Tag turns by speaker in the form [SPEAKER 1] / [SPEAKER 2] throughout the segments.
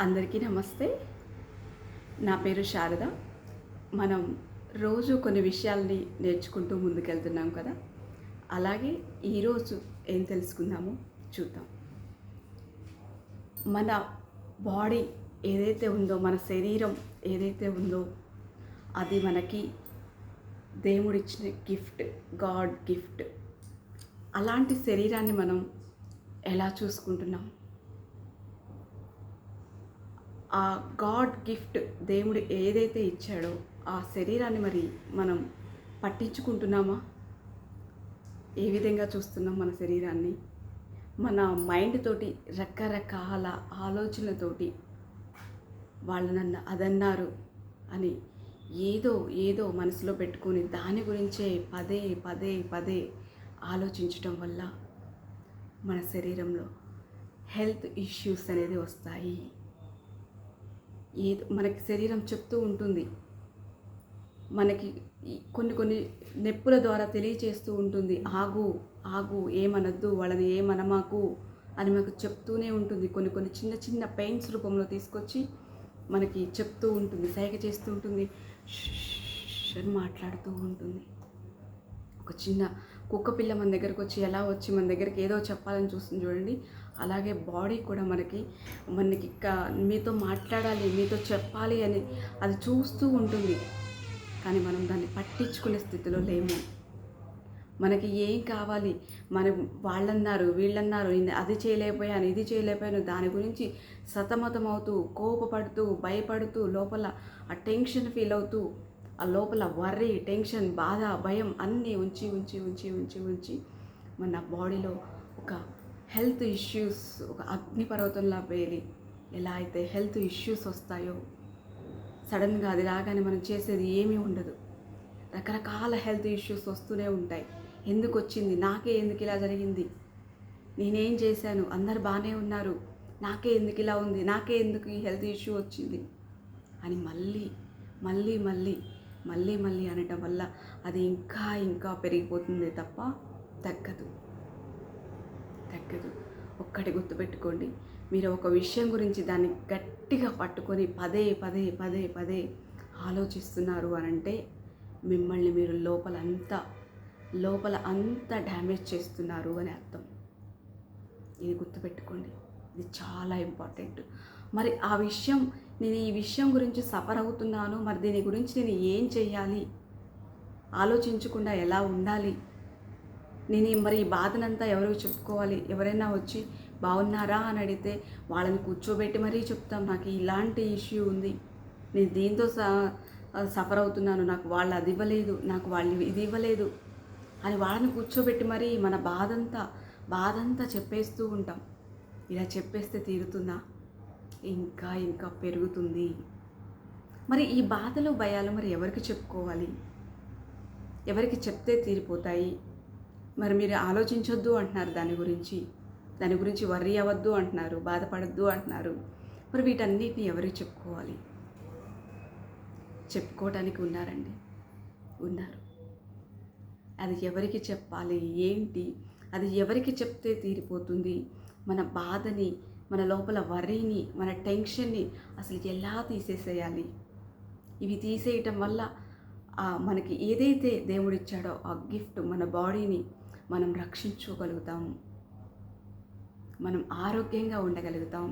[SPEAKER 1] అందరికీ నమస్తే. నా పేరు శారద. మనం రోజు కొన్ని విషయాల్ని నేర్చుకుంటూ ముందుకెళ్తున్నాం కదా! అలాగే ఈరోజు ఏం తెలుసుకుందామో చూద్దాం. మన బాడీ ఏదైతే ఉందో, మన శరీరం ఏదైతే ఉందో, అది మనకి దేవుడిచ్చిన గిఫ్ట్, గాడ్ గిఫ్ట్. అలాంటి శరీరాన్ని మనం ఎలా చూసుకుంటున్నాం? ఆ గాడ్ గిఫ్ట్ దేవుడు ఏదైతే ఇచ్చాడో ఆ శరీరాన్ని మరి మనం పట్టించుకుంటున్నామా? ఏ విధంగా చూస్తున్నాం మన శరీరాన్ని? మన మైండ్ తోటి రకరకాల ఆలోచనలతోటి వాళ్ళు నన్ను అదన్నారు అని ఏదో ఏదో మనసులో పెట్టుకొని దాని గురించే పదే పదే పదే ఆలోచించటం వల్ల మన శరీరంలో హెల్త్ ఇష్యూస్ అనేది వస్తాయి. ఏదో మనకి శరీరం చెప్తూ ఉంటుంది, మనకి కొన్ని కొన్ని నొప్పుల ద్వారా తెలియచేస్తూ ఉంటుంది, ఆగు ఆగు, ఏమనద్దు, వాళ్ళని ఏమనమాకు అని మనకు చెప్తూనే ఉంటుంది. కొన్ని కొన్ని చిన్న చిన్న పెయిన్స్ రూపంలో తీసుకొచ్చి మనకి చెప్తూ ఉంటుంది, సైగ చేస్తూ ఉంటుంది, అని మాట్లాడుతూ ఉంటుంది. ఒక చిన్న కుక్క పిల్ల మన దగ్గరకు వచ్చి ఎలా వచ్చి మన దగ్గరికి ఏదో చెప్పాలని చూస్తుంది చూడండి, అలాగే బాడీ కూడా మనకి మీతో మాట్లాడాలి, మీతో చెప్పాలి అని అది చూస్తూ ఉంటుంది. కానీ మనం దాన్ని పట్టించుకునే స్థితిలో లేము. మనకి ఏం కావాలి, మనం వాళ్ళన్నారు వీళ్ళన్నారు, అది చేయలేకపోయాను ఇది చేయలేకపోయాను, దాని గురించి సతమతం అవుతూ కోపపడుతూ భయపడుతూ లోపల ఆ టెన్షన్ ఫీల్ అవుతూ ఆ లోపల వర్రీ, టెన్షన్, బాధ, భయం అన్నీ ఉంచి ఉంచి ఉంచి ఉంచి ఉంచి మన బాడీలో ఒక హెల్త్ ఇష్యూస్, ఒక అగ్నిపర్వతంలా పేలి ఎలా అయితే హెల్త్ ఇష్యూస్ వస్తాయో, సడన్గా అది రాగానే మనం చేసేది ఏమీ ఉండదు. రకరకాల హెల్త్ ఇష్యూస్ వస్తూనే ఉంటాయి. ఎందుకు వచ్చింది, నాకే ఎందుకు ఇలా జరిగింది, నేనేం చేశాను, అందరు బాగానే ఉన్నారు, నాకే ఎందుకు ఇలా ఉంది, నాకే ఎందుకు ఈ హెల్త్ ఇష్యూ వచ్చింది అని మళ్ళీ మళ్ళీ మళ్ళీ మళ్ళీ మళ్ళీ అనటం వల్ల అది ఇంకా ఇంకా పెరిగిపోతుంది తప్ప తగ్గదు. ఒక్కటి గుర్తుపెట్టుకోండి, మీరు ఒక విషయం గురించి దాన్ని గట్టిగా పట్టుకొని పదే పదే పదే పదే ఆలోచిస్తున్నారు అనంటే మిమ్మల్ని మీరు లోపల అంతా డ్యామేజ్ చేస్తున్నారు అని అర్థం. ఇది గుర్తుపెట్టుకోండి, ఇది చాలా ఇంపార్టెంట్. మరి నేను ఈ విషయం గురించి సఫర్ అవుతున్నాను, మరి దీని గురించి నేను ఏం చేయాలి, ఆలోచించకుండా ఎలా ఉండాలి, మరి ఈ బాధనంతా ఎవరికి చెప్పుకోవాలి? ఎవరైనా వచ్చి బాగున్నారా అని అడిగితే వాళ్ళని కూర్చోబెట్టి మరీ చెప్తాం, నాకు ఇలాంటి ఇష్యూ ఉంది, నేను దీంతో సఫర్ అవుతున్నాను, నాకు వాళ్ళు అది ఇవ్వలేదు, నాకు వాళ్ళు ఇది ఇవ్వలేదు అని వాళ్ళని కూర్చోబెట్టి మరీ మన బాధంతా చెప్పేస్తూ ఉంటాం. ఇలా చెప్పేస్తే తీరుతుందా? ఇంకా ఇంకా పెరుగుతుంది. మరి ఈ బాధలు భయాలు మరి ఎవరికి చెప్పుకోవాలి? ఎవరికి చెప్తే తీరిపోతాయి? మరి మీరు ఆలోచించొద్దు అంటున్నారు, దాని గురించి వర్రీ అవ్వద్దు అంటున్నారు, బాధపడద్దు అంటున్నారు. మరి వీటన్నిటిని ఎవరికి చెప్పుకోవాలి? చెప్పుకోవడానికి ఉన్నారు. అది ఎవరికి చెప్పాలి, ఏంటి, అది ఎవరికి చెప్తే తీరిపోతుంది? మన బాధని, మన లోపల వర్రీని, మన టెన్షన్ని అసలు ఎలా తీసేసేయాలి? ఇవి తీసేయటం వల్ల మనకి ఏదైతే దేవుడిచ్చాడో ఆ గిఫ్ట్, మన బాడీని మనం రక్షించుకోగలుగుతాము, మనం ఆరోగ్యంగా ఉండగలుగుతాం.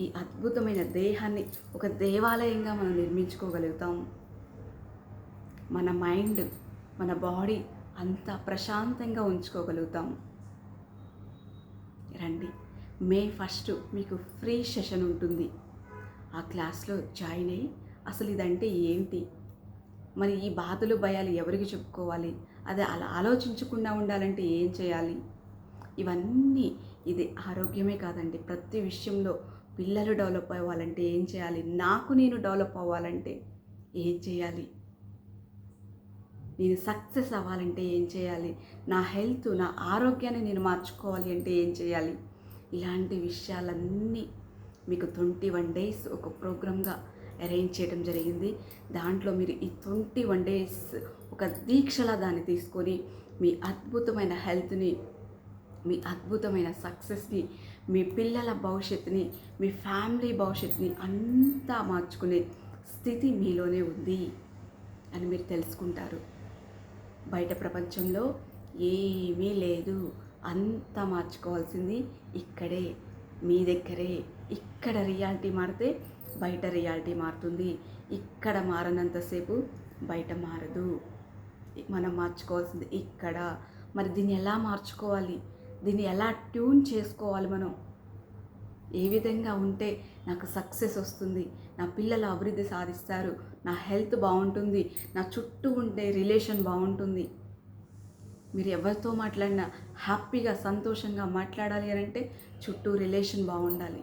[SPEAKER 1] ఈ అద్భుతమైన దేహాన్ని ఒక దేవాలయంగా మనం నిర్మించుకోగలుగుతాం. మన మైండ్, మన బాడీ అంతా ప్రశాంతంగా ఉంచుకోగలుగుతాం. రండి, May 1 మీకు ఫ్రీ సెషన్ ఉంటుంది. ఆ క్లాస్లో జాయిన్ అయ్యి అసలు ఇదంటే ఏంటి, మరి ఈ బాధలు భయాలు ఎవరికి చెప్పుకోవాలి, అది అలా ఆలోచించకుండా ఉండాలంటే ఏం చేయాలి, ఇవన్నీ, ఇది ఆరోగ్యమే కాదండి, ప్రతి విషయంలో పిల్లలు డెవలప్ అవ్వాలంటే ఏం చేయాలి, నేను డెవలప్ అవ్వాలంటే ఏం చేయాలి, నేను సక్సెస్ అవ్వాలంటే ఏం చేయాలి, నా హెల్త్, నా ఆరోగ్యాన్ని నేను మార్చుకోవాలి అంటే ఏం చేయాలి, ఇలాంటి విషయాలన్నీ మీకు 21 days ఒక ప్రోగ్రామ్గా అరేంజ్ చేయడం జరిగింది. దాంట్లో మీరు ఈ 21 days ఒక దీక్షలా దాన్ని తీసుకొని మీ అద్భుతమైన హెల్త్ని మీ అద్భుతమైన సక్సెస్ని, మీ పిల్లల భవిష్యత్తుని, మీ ఫ్యామిలీ భవిష్యత్తుని అంతా మార్చుకునే స్థితి మీలోనే ఉంది అని మీరు తెలుసుకుంటారు. బయట ప్రపంచంలో ఏమీ లేదు, అంతా మార్చుకోవాల్సింది ఇక్కడే, మీ దగ్గరే. ఇక్కడ రియాలిటీ మారితే బయట రియాలిటీ మారుతుంది. ఇక్కడ మారనంతసేపు బయట మారదు. మనం మార్చుకోవాల్సింది ఇక్కడ. మరి దీన్ని ఎలా మార్చుకోవాలి, దీన్ని ఎలా ట్యూన్ చేసుకోవాలి, మనం ఏ విధంగా ఉంటే నాకు సక్సెస్ వస్తుంది, నా పిల్లలు అభివృద్ధి సాధిస్తారు, నా హెల్త్ బాగుంటుంది, నా చుట్టూ ఉండే రిలేషన్ బాగుంటుంది. మీరు ఎవరితో మాట్లాడినా హ్యాపీగా సంతోషంగా మాట్లాడాలి అని అంటే చుట్టూ రిలేషన్ బాగుండాలి.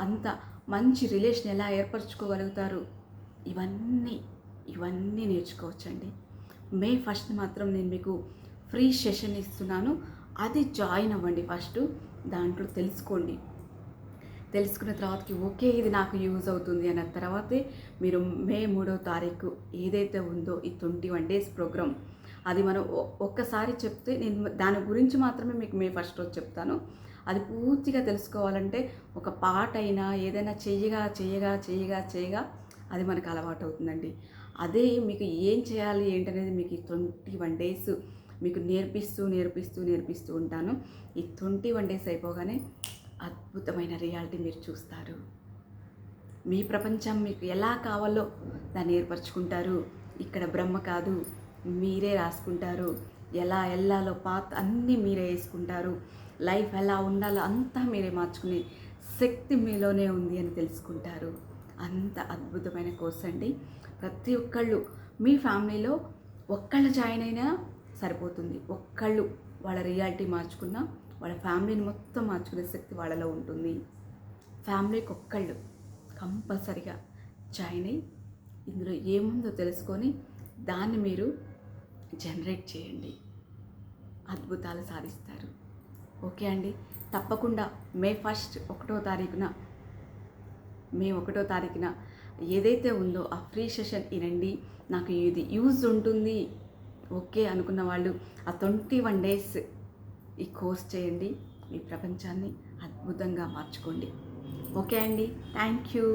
[SPEAKER 1] అంత మంచి రిలేషన్ ఎలా ఏర్పరచుకోగలుగుతారు, ఇవన్నీ నేర్చుకోవచ్చండి. మే 1 మాత్రం నేను మీకు ఫ్రీ సెషన్ ఇస్తున్నాను. అది జాయిన్ అవ్వండి. ఫస్ట్ దాంట్లో తెలుసుకోండి. తెలుసుకున్న తర్వాతకి ఓకే ఇది నాకు యూజ్ అవుతుంది అన్న తర్వాతే మీరు మే 3వ తారీఖు ఏదైతే ఉందో ఈ 21 days ప్రోగ్రామ్, అది మనం ఒక్కసారి చెప్తే నేను దాని గురించి మాత్రమే మీకు మే 1 రోజు చెప్తాను. అది పూర్తిగా తెలుసుకోవాలంటే ఒక పాట అయినా ఏదైనా చేయగా అది మనకు అలవాటు అవుతుందండి. అదే మీకు ఏం చేయాలి ఏంటనేది మీకు ఈ 21 days మీకు నేర్పిస్తూ ఉంటాను. ఈ 21 days అయిపోగానే అద్భుతమైన రియాలిటీ మీరు చూస్తారు. మీ ప్రపంచం మీకు ఎలా కావాలో దాన్ని ఏర్పరచుకుంటారు. ఇక్కడ బ్రహ్మ కాదు, మీరే రాసుకుంటారు. ఎలా వెళ్ళాలో పాత్ అన్నీ మీరే వేసుకుంటారు. లైఫ్ ఎలా ఉండాలో అంతా మీరే మార్చుకునే శక్తి మీలోనే ఉంది అని తెలుసుకుంటారు. అంత అద్భుతమైన కోర్స్ అండి. ప్రతి ఒక్కళ్ళు మీ ఫ్యామిలీలో ఒక్కళ్ళు జాయిన్ అయినా సరిపోతుంది. ఒక్కళ్ళు వాళ్ళ రియాలిటీ మార్చుకున్నా వాళ్ళ ఫ్యామిలీని మొత్తం మార్చుకునే శక్తి వాళ్ళలో ఉంటుంది. ఫ్యామిలీకి ఒక్కళ్ళు కంపల్సరిగా జాయిన్ అయ్యి ఇందులో ఏముందో తెలుసుకొని దాన్ని మీరు జనరేట్ చేయండి. అద్భుతాలు సాధిస్తారు. ఓకే అండి, తప్పకుండా మే 1వ తారీఖున ఏదైతే ఉందో ఆ ఫ్రీ సెషన్ వినండి. నాకు ఇది యూజ్ ఉంటుంది ఓకే అనుకున్న వాళ్ళు ఆ 21 days ఈ కోర్స్ చేయండి. మీ ప్రపంచాన్ని అద్భుతంగా మార్చుకోండి. ఓకే అండి, థ్యాంక్ యూ.